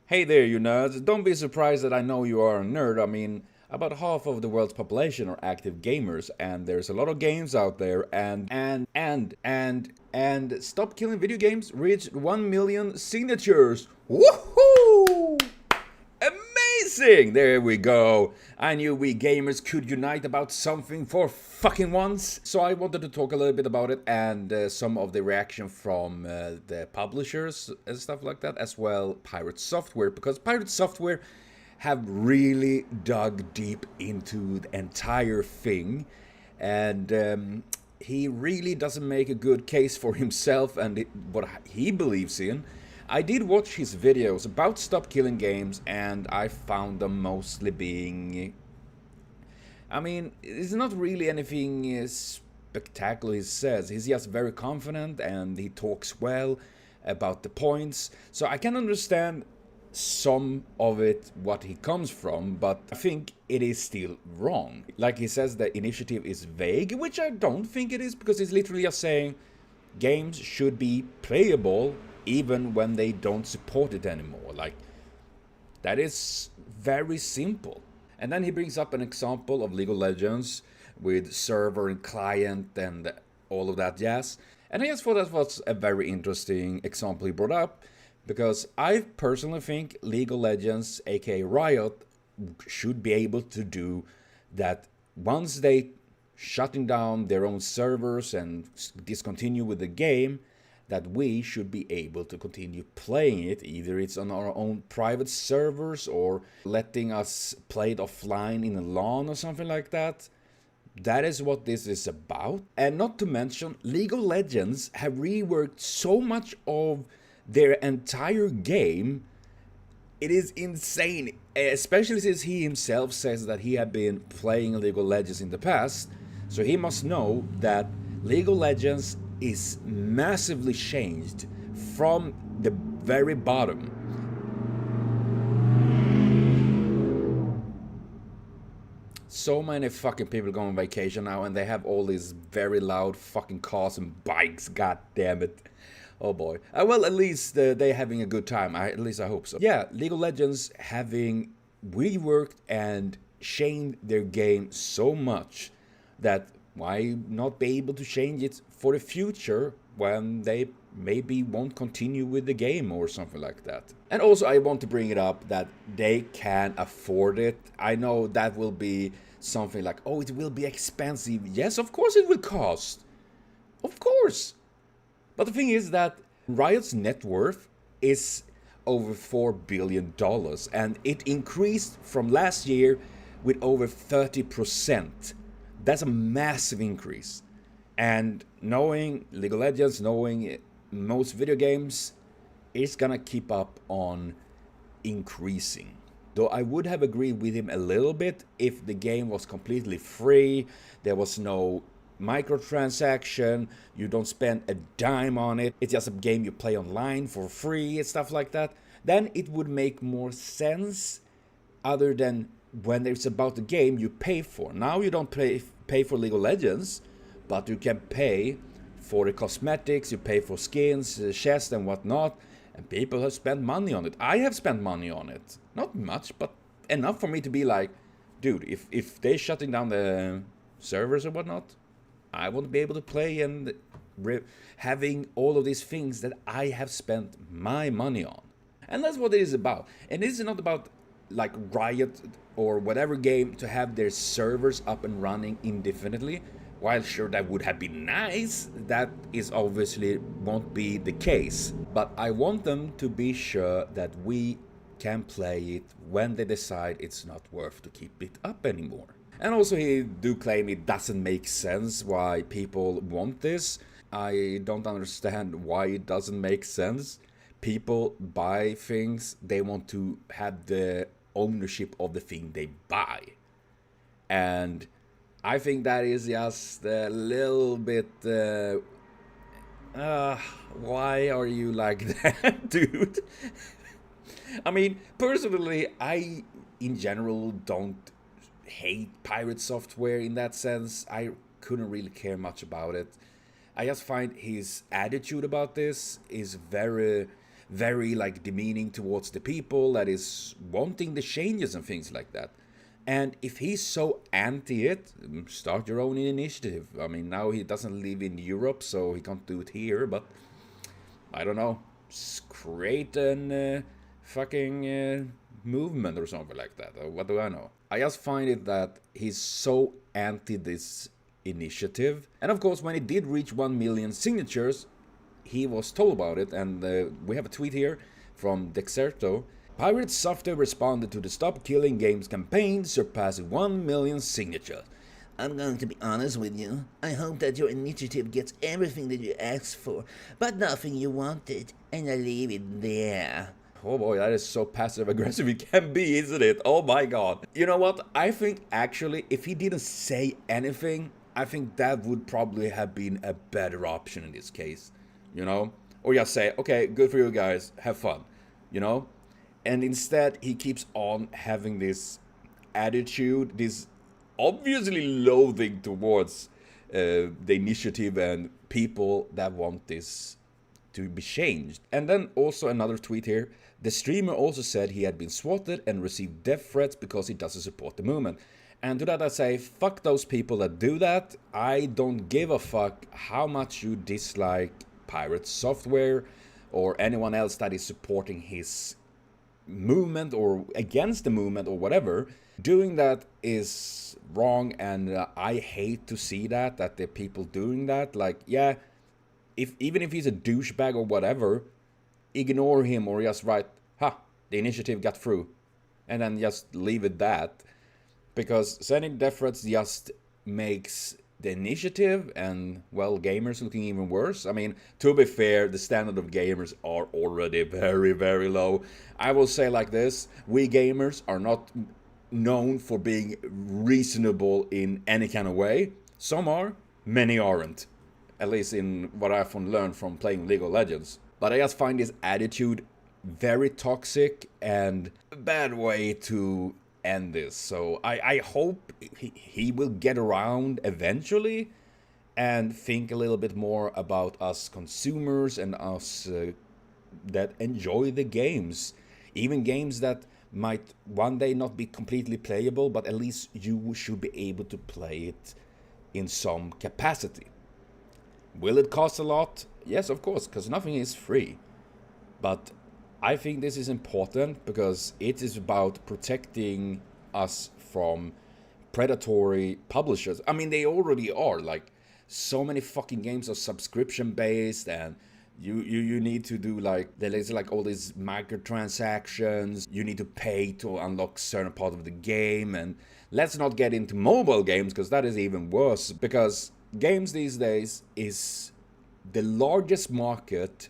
Hey there, you nerds. Don't be surprised that I know you are a nerd. I mean, about half of the world's population are active gamers, and there's a lot of games out there, and Stop Killing Video Games reached 1 million signatures. Woohoo! Amazing! There we go. I knew we gamers could unite about something for fucking once. So I wanted to talk a little bit about it and some of the reaction from the publishers and stuff like that, as well Pirate Software, because Pirate Software have really dug deep into the entire thing, and he really doesn't make a good case for himself and what he believes in. I did watch his videos about Stop Killing Games, and I found them mostly being... I mean, it's not really anything spectacular he says. He's just very confident and he talks well about the points. So I can understand some of it, what he comes from, but I think it is still wrong. Like he says, the initiative is vague, which I don't think it is, because he's literally just saying games should be playable even when they don't support it anymore. Like, that is very simple. And then he brings up an example of League of Legends with server and client and all of that jazz. And I just thought that was a very interesting example he brought up, because I personally think League of Legends, aka Riot, should be able to do that once they shutting down their own servers and discontinue with the game, that we should be able to continue playing it. Either it's on our own private servers or letting us play it offline in a LAN or something like that. That is what this is about. And not to mention, League of Legends have reworked so much of their entire game. It is insane, especially since he himself says that he had been playing League of Legends in the past. So he must know that League of Legends is massively changed from the very bottom. So many fucking people go on vacation now, and they have all these very loud fucking cars and bikes. God damn it. Oh boy. Well, at least they're having a good time. At least I hope so. Yeah, League of Legends having reworked and changed their game so much that why not be able to change it for the future when they maybe won't continue with the game or something like that. And also I want to bring it up that they can afford it. I know that will be something like, oh, it will be expensive. Yes, of course it will cost. Of course. But the thing is that Riot's net worth is over $4 billion, and it increased from last year with over 30%. That's a massive increase. And knowing League of Legends, knowing most video games, it's gonna keep up on increasing. Though I would have agreed with him a little bit if the game was completely free, there was no microtransaction, you don't spend a dime on it, it's just a game you play online for free and stuff like that, then it would make more sense, other than when it's about the game you pay for. Now you don't pay for League of Legends, but you can pay for the cosmetics, you pay for skins, chests and whatnot, and people have spent money on it. I have spent money on it. Not much, but enough for me to be like, dude, if they're shutting down the servers or whatnot, I want to be able to play and having all of these things that I have spent my money on. And that's what it is about. And this is not about like Riot or whatever game to have their servers up and running indefinitely. While sure that would have been nice, that is obviously won't be the case. But I want them to be sure that we can play it when they decide it's not worth to keep it up anymore. And also he do claim it doesn't make sense why people want this. I don't understand why it doesn't make sense. People buy things, they want to have the ownership of the thing they buy. And I think that is just a little bit... why are you like that, dude? I mean, personally, I, in general, don't hate Pirate Software in that sense. I couldn't really care much about it. I just find his attitude about this is very very like demeaning towards the people that is wanting the changes and things like that. And if he's so anti it, start your own initiative. I mean, now he doesn't live in Europe, so he can't do it here, but I don't know, create an fucking movement or something like that. Or what do I know? I just find it that he's so anti this initiative. And of course, when it did reach 1 million signatures, he was told about it, and we have a tweet here from eJRTU. Pirate Software responded to the Stop Killing Games campaign, surpassing 1 million signatures. I'm going to be honest with you. I hope that your initiative gets everything that you asked for, but nothing you wanted, and I leave it there. Oh boy, that is so passive aggressive it can be, isn't it? Oh my god. You know what? I think actually, if he didn't say anything, I think that would probably have been a better option in this case. You know? Or just say, okay, good for you guys, have fun. You know? And instead, he keeps on having this attitude, this obviously loathing towards the initiative and people that want this to be changed. And then also another tweet here. The streamer also said he had been swatted and received death threats because he doesn't support the movement. And to that I say, fuck those people that do that. I don't give a fuck how much you dislike Pirate Software or anyone else that is supporting his movement or against the movement or whatever. Doing that is wrong, and I hate to see that the people doing that. Like, yeah, even if he's a douchebag or whatever, ignore him or just write, ha, the initiative got through, and then just leave it that. Because sending death threats just makes the initiative and, well, gamers looking even worse. I mean, to be fair, the standard of gamers are already very, very low. I will say like this, we gamers are not known for being reasonable in any kind of way. Some are, many aren't. At least in what I've learned from playing League of Legends. But I just find this attitude very toxic and a bad way to end this. So I hope he will get around eventually and think a little bit more about us consumers and us that enjoy the games. Even games that might one day not be completely playable, but at least you should be able to play it in some capacity. Will it cost a lot? Yes, of course, because nothing is free. But I think this is important because it is about protecting us from predatory publishers. I mean, they already are. Like, so many fucking games are subscription based, and you need to do like, there's like all these microtransactions. You need to pay to unlock certain part of the game. And let's not get into mobile games, because that is even worse. Because games these days is the largest market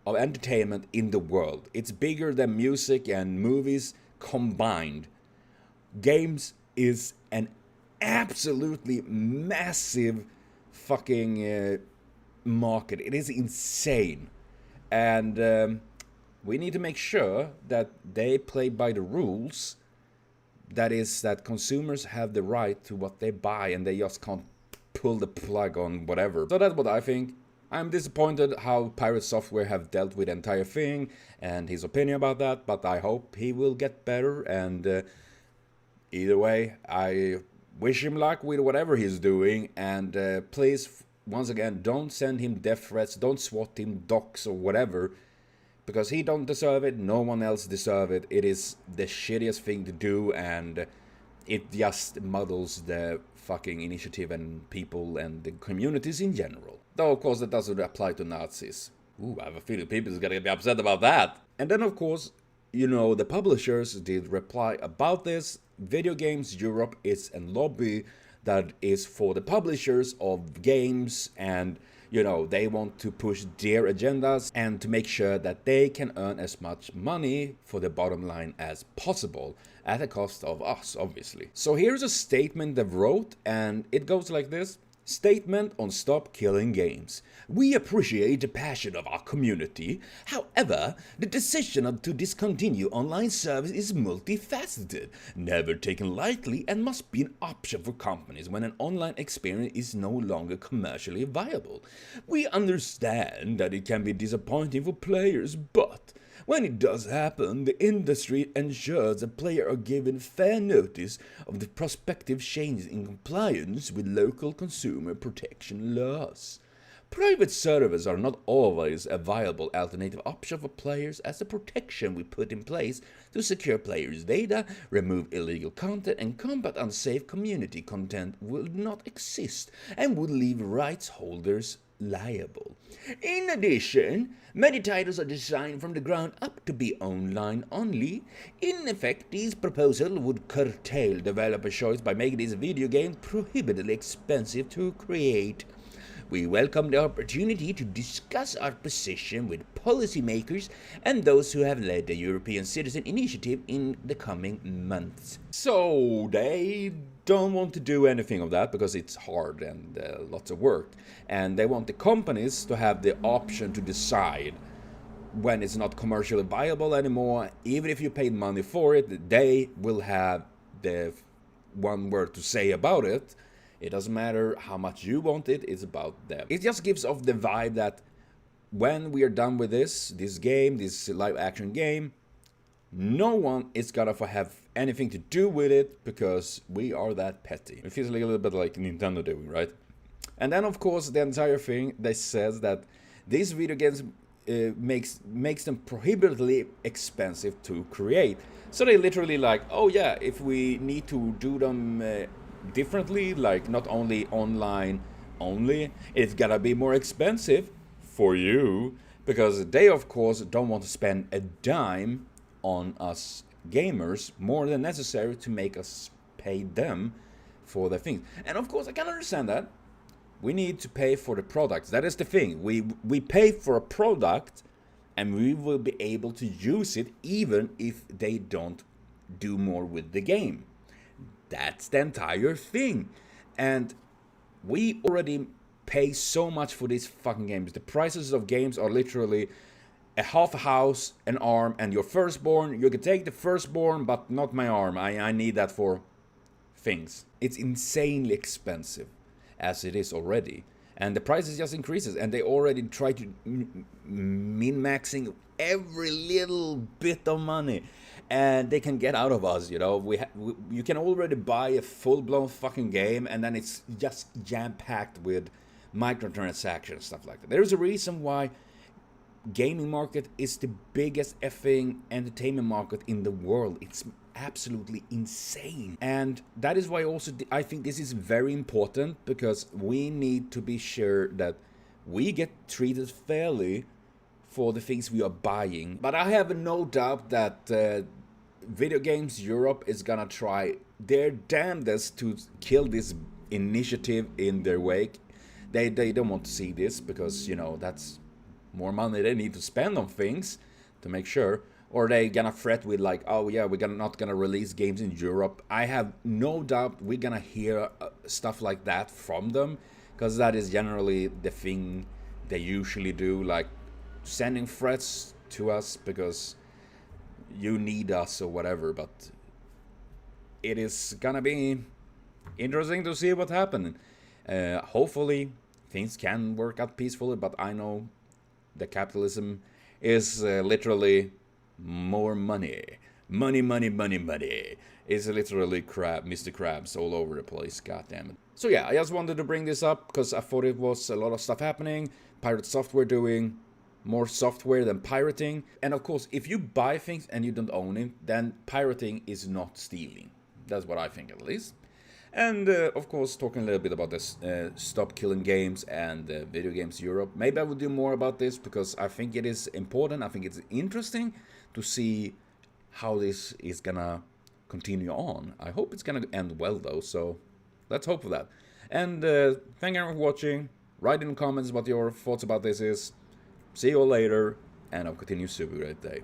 of entertainment in the world. It's bigger than music and movies combined. Games is an absolutely massive fucking market. It is insane. And we need to make sure that they play by the rules. That is, that consumers have the right to what they buy, and they just can't pull the plug on whatever. So that's what I think. I'm disappointed how Pirate Software have dealt with the entire thing and his opinion about that, but I hope he will get better. And either way, I wish him luck with whatever he's doing. And please, once again, don't send him death threats, don't swat him, docs or whatever, because he don't deserve it, no one else deserve it. It is the shittiest thing to do, and it just muddles the fucking initiative and people and the communities in general. Though, of course, that doesn't apply to Nazis. Ooh, I have a feeling people is gonna be upset about that. And then, of course, you know, the publishers did reply about this. Videogames Europe is a lobby that is for the publishers of games, and, you know, they want to push their agendas and to make sure that they can earn as much money for the bottom line as possible, at the cost of us, obviously. So here's a statement they wrote, and it goes like this. Statement on Stop Killing Games. We appreciate the passion of our community. However, the decision to discontinue online service is multifaceted, never taken lightly, and must be an option for companies when an online experience is no longer commercially viable. We understand that it can be disappointing for players, but when it does happen, the industry ensures that players are given fair notice of the prospective changes in compliance with local consumer protection laws. Private servers are not always a viable alternative option for players, as the protection we put in place to secure players' data, remove illegal content, and combat unsafe community content will not exist and would leave rights holders liable. In addition, many titles are designed from the ground up to be online only. In effect, this proposal would curtail developer choice by making these video games prohibitively expensive to create. We welcome the opportunity to discuss our position with policymakers and those who have led the European Citizen Initiative in the coming months. So they don't want to do anything of that because it's hard and lots of work. And they want the companies to have the option to decide when it's not commercially viable anymore. Even if you paid money for it, they will have the one word to say about it. It doesn't matter how much you want it, it's about them. It just gives off the vibe that when we are done with this game, this live action game, no one is gonna have anything to do with it because we are that petty. It feels like a little bit like Nintendo doing, right? And then of course the entire thing, they says that these video games makes them prohibitively expensive to create. So they literally like, oh yeah, if we need to do them differently, like not only online only, it's gotta be more expensive for you, because they of course don't want to spend a dime on us gamers more than necessary to make us pay them for the things. And of course I can understand that. We need to pay for the products. That is the thing. We pay for a product and we will be able to use it even if they don't do more with the game. That's the entire thing. And we already pay so much for these fucking games. The prices of games are literally a half a house, an arm, and your firstborn. You can take the firstborn, but not my arm. I need that for things. It's insanely expensive as it is already. And the prices just increases. And they already try to min-maxing every little bit of money. And they can get out of us, you know. You can already buy a full-blown fucking game, and then it's just jam-packed with microtransactions, stuff like that. There's a reason why gaming market is the biggest effing entertainment market in the world. It's absolutely insane. And that is why also I think this is very important, because we need to be sure that we get treated fairly for the things we are buying. But I have no doubt that Videogames Europe is gonna try their damnedest to kill this initiative in their wake. They don't want to see this, because, you know, that's more money they need to spend on things to make sure. Or they gonna fret with like, oh yeah, we're not gonna release games in Europe. I have no doubt we're gonna hear stuff like that from them, because that is generally the thing they usually do, like sending threats to us because you need us or whatever. But it is gonna be interesting to see what happens. Hopefully things can work out peacefully, but I know the capitalism is literally more money. Money. It's literally Mr. Krabs all over the place, god damn it. So yeah, I just wanted to bring this up because I thought it was a lot of stuff happening. Pirate Software doing more software than pirating. And of course, if you buy things and you don't own it, then pirating is not stealing. That's what I think, at least. And of course, talking a little bit about this Stop Killing Games and Videogames Europe. Maybe I will do more about this because I think it is important. I think it's interesting to see how this is gonna continue on. I hope it's gonna end well though, so let's hope for that. And thank you for watching. Write in the comments what your thoughts about this is. See you all later, and I'll continue super great day.